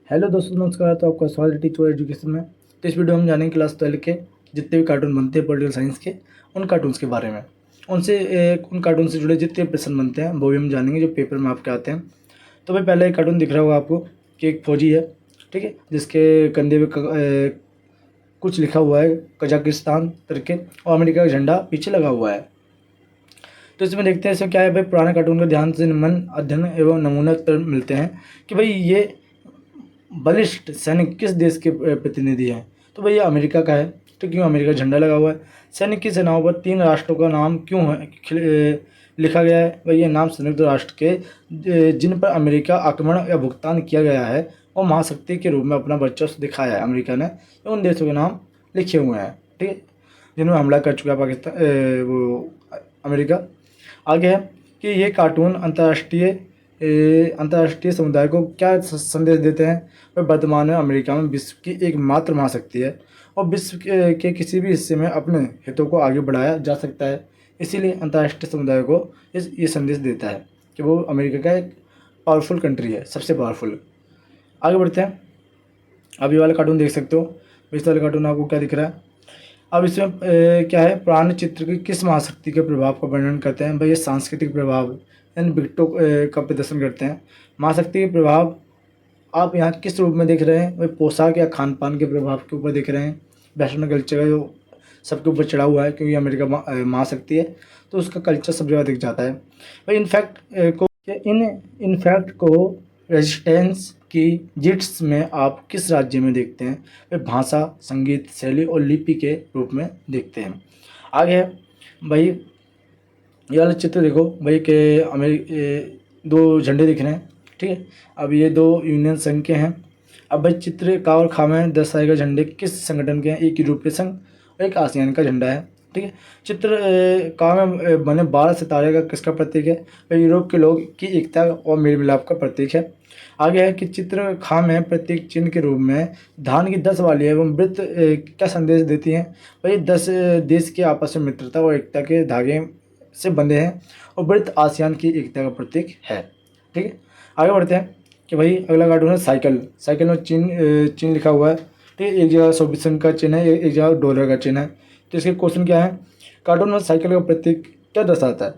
Hello दोस्तों, नमस्कार। तो आपका स्वागत है टीचर एजुकेशन में। तो इस वीडियो में हम जानेंगे क्लास 12 के जितने भी कार्टून बनते हैं पॉलिटिकल साइंस के, उन कार्टून्स के बारे में। उन कार्टून से जुड़े जितने प्रश्न बनते हैं वो भी हम जानेंगे जो पेपर में आपके आते हैं। तो भाई पहले एक कार्टून दिख रहा होगा आपको कि एक फौजी है, ठीक है, जिसके कंधे पे कुछ लिखा हुआ है कजाकिस्तान करके, और अमेरिका का झंडा पीछे लगा हुआ है। तो इसमें देखते हैं इसमें क्या है भाई। पुराने कार्टून का ध्यान से निम्न अध्ययन एवं नमूना उत्तर मिलते हैं कि भाई ये बलिष्ठ सैनिक किस देश के प्रतिनिधि हैं। तो भाई ये अमेरिका का है, तो क्यों अमेरिका का झंडा लगा हुआ है। सैनिक की सेनाओं पर 3 राष्ट्रों का नाम क्यों है लिखा गया है। भाई ये नाम संयुक्त राष्ट्र के जिन पर अमेरिका आक्रमण या भुगतान किया गया है और महाशक्ति के रूप में अपना वर्चस्व दिखाया है अमेरिका ने, उन देशों के नाम लिखे हुए हैं, ठीक है, जिन्होंने हमला कर चुका है पाकिस्तान वो अमेरिका। आगे है कि ये कार्टून अंतर्राष्ट्रीय समुदाय को क्या संदेश देते हैं। वह वर्तमान में अमेरिका में विश्व की एकमात्र महाशक्ति है और विश्व के किसी भी हिस्से में अपने हितों को आगे बढ़ाया जा सकता है। इसीलिए अंतर्राष्ट्रीय समुदाय को ये संदेश देता है कि वो अमेरिका का एक पावरफुल कंट्री है, सबसे पावरफुल। आगे बढ़ते हैं। अब ये वाला कार्टून देख सकते हो। इस वाले कार्टून आपको क्या दिख रहा है। अब इसमें क्या है, पुराने चित्र की किस महाशक्ति के प्रभाव का वर्णन करते हैं। भाई ये सांस्कृतिक प्रभाव इन विकटों का प्रदर्शन करते हैं। महाशक्ति के प्रभाव आप यहाँ किस रूप में देख रहे हैं। भाई पोशाक या खान पान के प्रभाव के ऊपर देख रहे हैं। वेस्टर्न कल्चर का जो सबके ऊपर चढ़ा हुआ है, क्योंकि अमेरिका महाशक्ति है तो उसका कल्चर सब जगह दिख जाता है। भाई इनफैक्ट को रेजिस्टेंस की जिट्स में आप किस राज्य में देखते हैं। वे भाषा, संगीत, शैली और लिपि के रूप में देखते हैं। आगे है भाई ये वाला चित्र देखो भाई के दो झंडे दिख रहे हैं, ठीक है। अब ये 2 यूनियन संघ के हैं। अब भाई चित्र का और खामे दर्शाएगा झंडे किस संगठन के हैं। एक यूरोपीय संघ और एक आसियान का झंडा है, ठीक है। चित्र का में बने 12 सितारे का किसका प्रतीक है। भाई यूरोप के लोग की एकता और मेल मिलाप का प्रतीक है। आगे है कि चित्र खाम है प्रतीक चिन्ह के रूप में धान की 10 वाली एवं वृत्त क्या संदेश देती हैं। भाई 10 देश के आपस में मित्रता और एकता के धागे से बंधे हैं और वृत्त आसियान की एकता का प्रतीक है, ठीक है। आगे बढ़ते हैं कि भाई अगला कार्टून है साइकिल। साइकिल में चिन्ह लिखा हुआ है, ठीक है। एक जगह सोवियत संघ का चिन्ह है, एक जगह डॉलर का चिन्ह है। तो इसके क्वेश्चन क्या है। कार्टून में साइकिल का प्रतीक क्या दर्शाता है।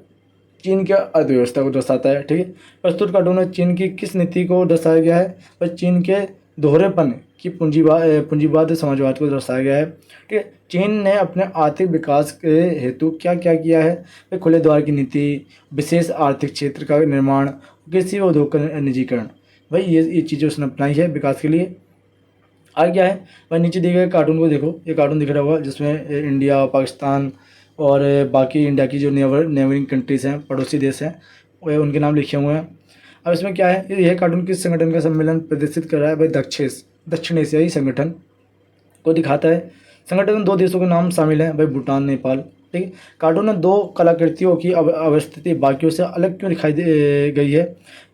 चीन की अर्थव्यवस्था को दर्शाता है, ठीक है। प्रस्तुत कार्टून में चीन की किस नीति को दर्शाया गया है। और चीन के दोहरेपन की पूंजीवाद समाजवाद को दर्शाया गया है, ठीक है। चीन ने अपने आर्थिक विकास के हेतु क्या क्या किया है। खुले द्वार की नीति, विशेष आर्थिक क्षेत्र का निर्माण, कृषि व उद्योग का निजीकरण। भाई ये चीज़ें उसने अपनाई है विकास के लिए। आगे क्या है भाई, नीचे दिए गए कार्टून को देखो। ये कार्टून दिख रहा होगा जिसमें इंडिया, पाकिस्तान और बाकी इंडिया की जो नेबरिंग कंट्रीज़ हैं, पड़ोसी देश हैं, वह उनके नाम लिखे हुए हैं। अब इसमें क्या है, यह कार्टून किस संगठन का सम्मेलन प्रदर्शित कर रहा है। भाई दक्षिण एशियाई संगठन को दिखाता है। संगठन में 2 देशों के नाम शामिल हैं, भाई भूटान, नेपाल, ठीक है। कार्टून में 2 कलाकृतियों की अवस्थिति बाकियों से अलग क्यों दिखाई गई है।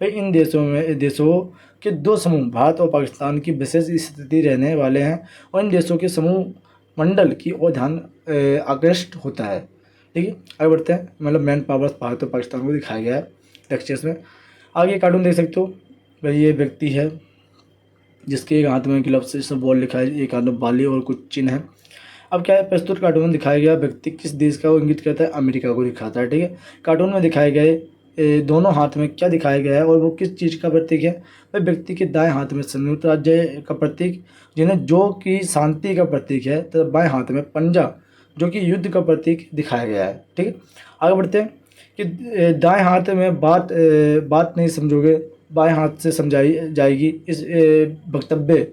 भाई इन देशों के 2 समूह भारत और पाकिस्तान की विशेष स्थिति रहने वाले हैं और इन देशों के समूह मंडल की ओर ध्यान आकृष्ट होता है, ठीक है। आगे बढ़ते हैं। मतलब मैन पावर्स भारत और पाकिस्तान को दिखाया गया है टेक्सचर्स में। आगे कार्टून देख सकते हो भाई, ये व्यक्ति है जिसके एक हाथ में ग्लव्स से बॉल लिखा है, एक हाथ में बाली और कुछ चिन्ह है। अब क्या है, प्रस्तुत कार्टून में दिखाया गया व्यक्ति किस देश का वो इंगित करता है। अमेरिका को दिखाता है, ठीक है। कार्टून में दिखाए गए दोनों हाथ में क्या दिखाया गया है और वो किस चीज़ का प्रतीक है। वह व्यक्ति के दाएं हाथ में संयुक्त राज्य का प्रतीक, जिन्हें जो कि शांति का प्रतीक है, तो बाएं हाथ में पंजा जो कि युद्ध का प्रतीक दिखाया गया है, ठीक है। आगे बढ़ते हैं कि दाएं हाथ में बात नहीं समझोगे, बाएं हाथ से समझाई जाएगी। इस वक्तव्य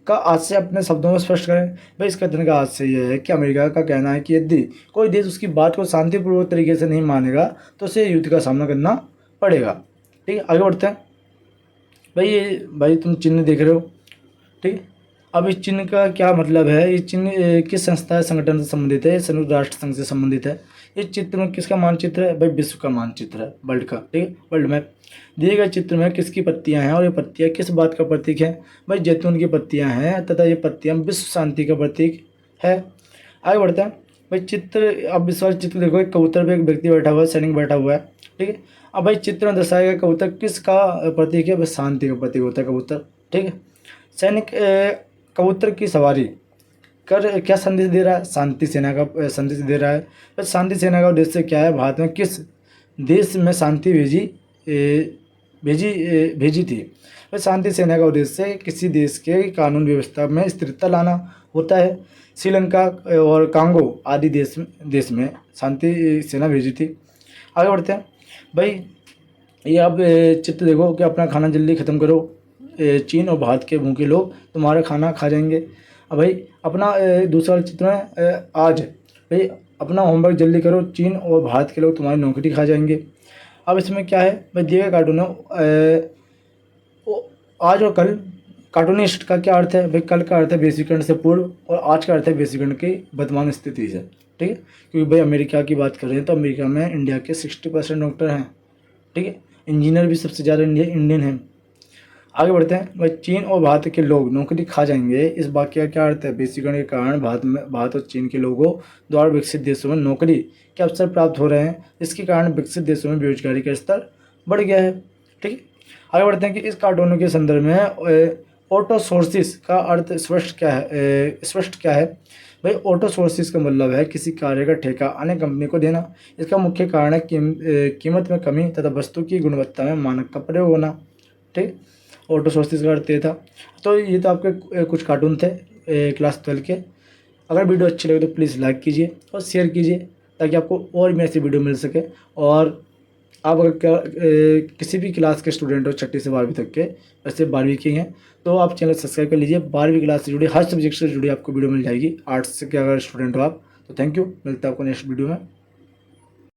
का आज से अपने शब्दों में स्पष्ट करें। भाई इसका कथन का आज से यह है कि अमेरिका का कहना है कि यदि कोई देश उसकी बात को शांतिपूर्वक तरीके से नहीं मानेगा तो उसे युद्ध का सामना करना पड़ेगा, ठीक है। आगे बढ़ते हैं। भाई तुम चिन्ह देख रहे हो, ठीक है। अब इस चिन्ह का क्या मतलब है। ये चिन्ह किस संस्था संगठन से संबंधित है। संयुक्त राष्ट्र संघ से संबंधित है। इस चित्र में किसका मानचित्र है। भाई विश्व का मानचित्र है, वर्ल्ड का, ठीक है, वर्ल्ड मैप। दिए गए चित्र में किसकी पत्तियां हैं और ये पत्तियां किस बात का प्रतीक है। भाई जैतून की पत्तियां हैं तथा ये पत्तियां विश्व शांति का प्रतीक है। आगे बढ़ते हैं। भाई चित्र, अब इस वाले चित्र देखो, एक कबूतर पे एक व्यक्ति बैठा हुआ है, सैनिक बैठा हुआ है, ठीक है। अब भाई चित्र में दर्शाया गया कबूतर किसका प्रतीक है। भाई शांति का प्रतीक होता है कबूतर, ठीक है। सैनिक कबूतर की सवारी कर क्या संदेश दे रहा है? शांति सेना का संदेश दे रहा है। तो शांति सेना का उद्देश्य क्या है? भारत में किस देश में शांति भेजी थी? तो शांति सेना का उद्देश्य किसी देश के कानून व्यवस्था में स्थिरता लाना होता है। श्रीलंका और कांगो आदि देश में शांति सेना भेजी थी। आगे बढ़ते हैं भाई, ये आप चित्र देखो कि अपना खाना जल्दी ख़त्म करो, चीन और भारत के भूखे लोग तुम्हारा खाना खा जाएंगे। अब भाई अपना दूसरा चित्र है आज, भाई अपना होमवर्क जल्दी करो, चीन और भारत के लोग तुम्हारी नौकरी खा जाएंगे। अब इसमें क्या है भाई, दिए गए कार्टून है आज और कल। कार्टूनिस्ट का क्या अर्थ है भाई? कल का अर्थ है बेसिकरण से पूर्व और आज का अर्थ है बेसिकरण की वर्तमान स्थिति से, ठीक है। क्योंकि भाई अमेरिका की बात कर रहे हैं तो अमेरिका में इंडिया के 60% डॉक्टर हैं, ठीक है। इंजीनियर भी सबसे ज़्यादा इंडियन हैं। आगे बढ़ते हैं भाई, चीन और भारत के लोग नौकरी खा जाएंगे, इस वाक्य का क्या अर्थ है? बेसिकरण के कारण भारत और चीन के लोगों द्वारा विकसित देशों में नौकरी के अवसर प्राप्त हो रहे हैं, इसके कारण विकसित देशों में बेरोजगारी का स्तर बढ़ गया है, ठीक है। आगे बढ़ते हैं कि इस कार्टूनों के संदर्भ में ऑटो सोर्सिस का अर्थ स्पष्ट क्या है? भाई ऑटो सोर्सिस का मतलब है किसी कार्य का ठेका अन्य कंपनी को देना। इसका मुख्य कारण है कीमत में कमी तथा वस्तु की गुणवत्ता में मानक का प्रयोग होना, ठीक। ऑटो सोर्सिस का अर्थ ये था। तो ये तो आपके कुछ कार्टून थे क्लास 12 के। अगर वीडियो अच्छी लगे तो प्लीज़ लाइक कीजिए और शेयर कीजिए ताकि आपको और भी ऐसी वीडियो मिल सके। और आप अगर किसी भी क्लास के स्टूडेंट हो 6वीं से 12वीं तक के, वैसे 12वीं के हैं, तो आप चैनल सब्सक्राइब कर लीजिए। 12वीं क्लास से जुड़ी हर सब्जेक्ट से जुड़ी आपको वीडियो मिल जाएगी। आर्ट्स के अगर स्टूडेंट हो आप तो थैंक यू, मिलता है आपको नेक्स्ट वीडियो में।